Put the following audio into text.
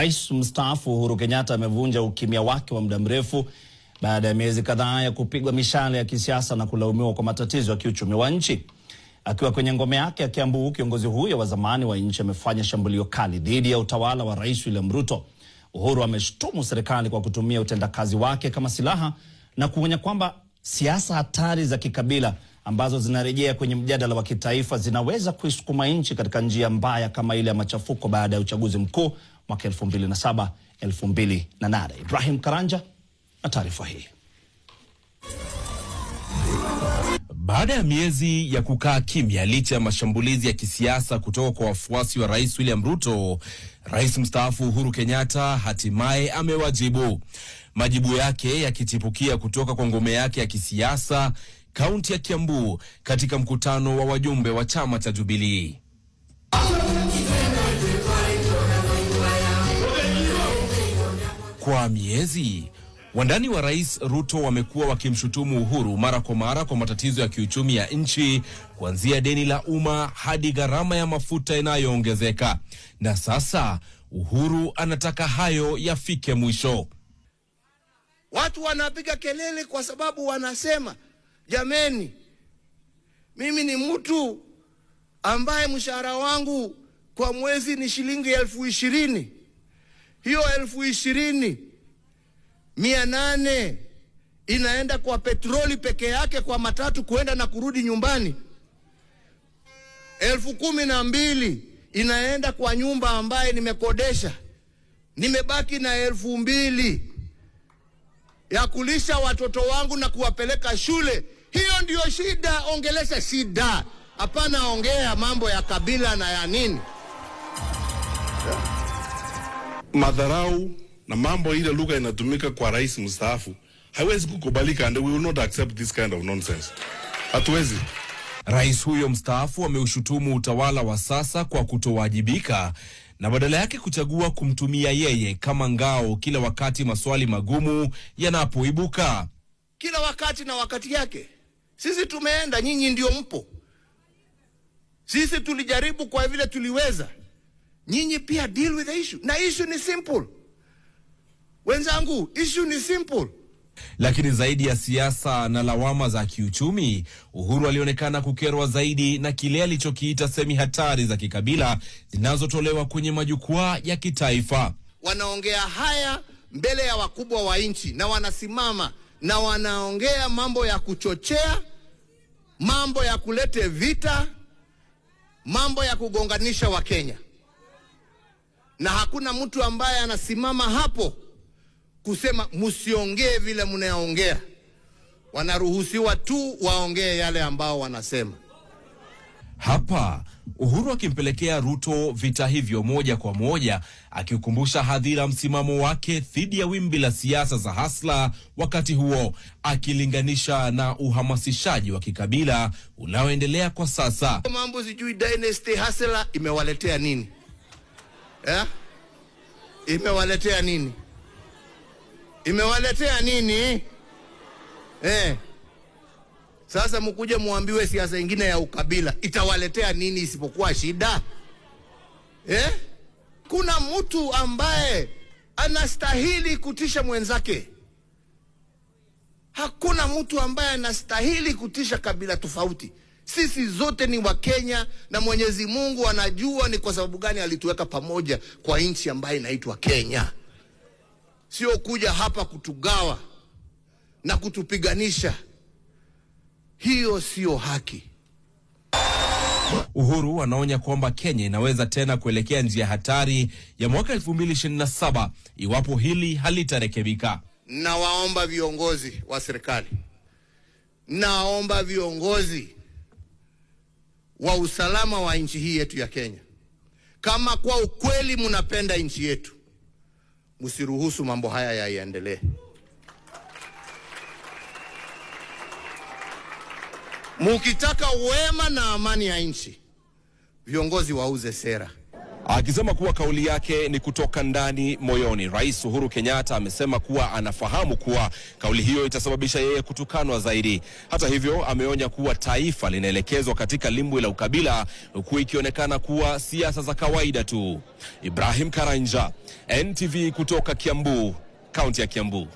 Rais mstaafu Uhuru Kenyatta amevunja ukimya wake wa muda mrefu baada ya miezi kadhaa ya kupigwa mishale ya kisiasa na kulaumiwa kwa matatizo ya kiuchumi wa nchi. Akiwa kwenye ngome yake ya Kiambu, kiongozi huyo wa zamani wa nchi amefanya shambulio kali dhidi ya utawala wa Rais William Ruto. Uhuru ameshtumu serikali kwa kutumia utendakazi wake kama silaha na kuonya kwamba siasa hatari za kikabila ambazo zinarejea kwenye mjadala wa kitaifa zinaweza kuisukuma nchi katika njia mbaya kama ile ya machafuko baada ya uchaguzi mkuu mwaka 2007-2008. Ibrahim Karanja na taarifa hii. Baada ya miezi ya kukaa kimya licha ya mashambulizi ya kisiasa kutoka kwa wafuasi wa Rais William Ruto, Rais mstaafu Uhuru Kenyatta hatimaye amewajibu. Majibu yake yakitipukia kutoka kwa ngome yake ya kisiasa kaunti ya Kiambu katika mkutano wa wajumbe wa chama cha Jubilee. Kwa miezi, wandani wa Rais Ruto wamekuwa wakimshutumu Uhuru mara kwa mara kwa matatizo ya kiuchumi ya nchi, kuanzia deni la umma hadi gharama ya mafuta inayoongezeka. Na sasa Uhuru anataka hayo yafike mwisho. Watu wanapiga kelele kwa sababu wanasema, jameni, mimi ni mtu ambaye mshahara wangu kwa mwezi ni shilingi 20,000. Hiyo 20,800 inaenda kwa petroli peke yake, kwa matatu kuenda na kurudi nyumbani. 12,000 inaenda kwa nyumba ambaye nimekodesha. Nimebaki na 2,000 ya kulisha watoto wangu na kuwapeleka shule. Hiyo ndio shida. Ongelesha shida, hapana ongea mambo ya kabila na ya nini. Madharau na mambo ile lugha inatumika kwa rais mstaafu haiwezi kukubalika, and we will not accept this kind of nonsense. Hatuwezi. Rais huyo mstaafu ameushutumu utawala wa sasa kwa kutowajibika na badala yake kuchagua kumtumia yeye kama ngao kila wakati maswali magumu yanapoibuka. Kila wakati na wakati yake. Sisi tumeenda, nyinyi ndio mpo. Sisi tulijaribu kwa vile tuliweza. Nyinyi pia deal with the issue. Na issue ni simple. Wenzangu, issue ni simple. Lakini zaidi ya siasa na lawama za kiuchumi, Uhuru alionekana kukerwa zaidi na kile alichokiita semi hatari za kikabila zinazotolewa kwenye majukwaa ya kitaifa. Wanaongea haya mbele ya wakubwa wa nchi na wanasimama na wanaongea mambo ya kuchochea, mambo ya kulete vita, mambo ya kugonganisha Wakenya. Na hakuna mtu ambaye anasimama hapo kusema msiongee vile mnaongea. Wanaruhusiwa tu waongee yale ambao wanasema. Hapa Uhuru akimpelekea Ruto vita hivyo moja kwa moja, akikumbusha hadhira msimamo wake dhidi ya wimbi la siasa za hasla wakati huo, akilinganisha na uhamasishaji wa kikabila unaoendelea kwa sasa. Mambo sijui dynasty hasla imewaletea nini? Imewaletea nini? Imewaletea nini? Sasa mkuje muambiwe siasa nyingine ya ukabila itawaletea nini isipokuwa shida? Kuna mtu ambaye anastahili kutisha mwenzake. Hakuna mtu ambaye anastahili kutisha kabila tofauti. Sisi zote ni Wakenya na Mwenyezi Mungu anajua ni kwa sababu gani alituweka pamoja kwa nchi ambayo inaitwa Kenya. Sio kuja hapa kutugawa na kutupiganisha. Hiyo sio haki. Uhuru anaonya kwamba Kenya inaweza tena kuelekea njia hatari ya mwaka 2027 iwapo hili halitarekebika. Nawaomba viongozi wa serikali, naomba viongozi wa usalama wa nchi hii yetu ya Kenya, kama kwa ukweli mnapenda nchi yetu, msiruhusu mambo haya yaendelee. Mukitaka wema na amani ya nchi, viongozi wauze sera. Akisema kuwa kauli yake ni kutoka ndani moyoni, Rais Uhuru Kenyatta amesema kuwa anafahamu kuwa kauli hiyo itasababisha yeye kutukanwa zaidi. Hata hivyo, ameonya kuwa taifa linaelekezwa katika limbwe la ukabila, huku ikionekana kuwa siasa za kawaida tu. Ibrahim Karanja, NTV kutoka Kiambu, kaunti ya Kiambu.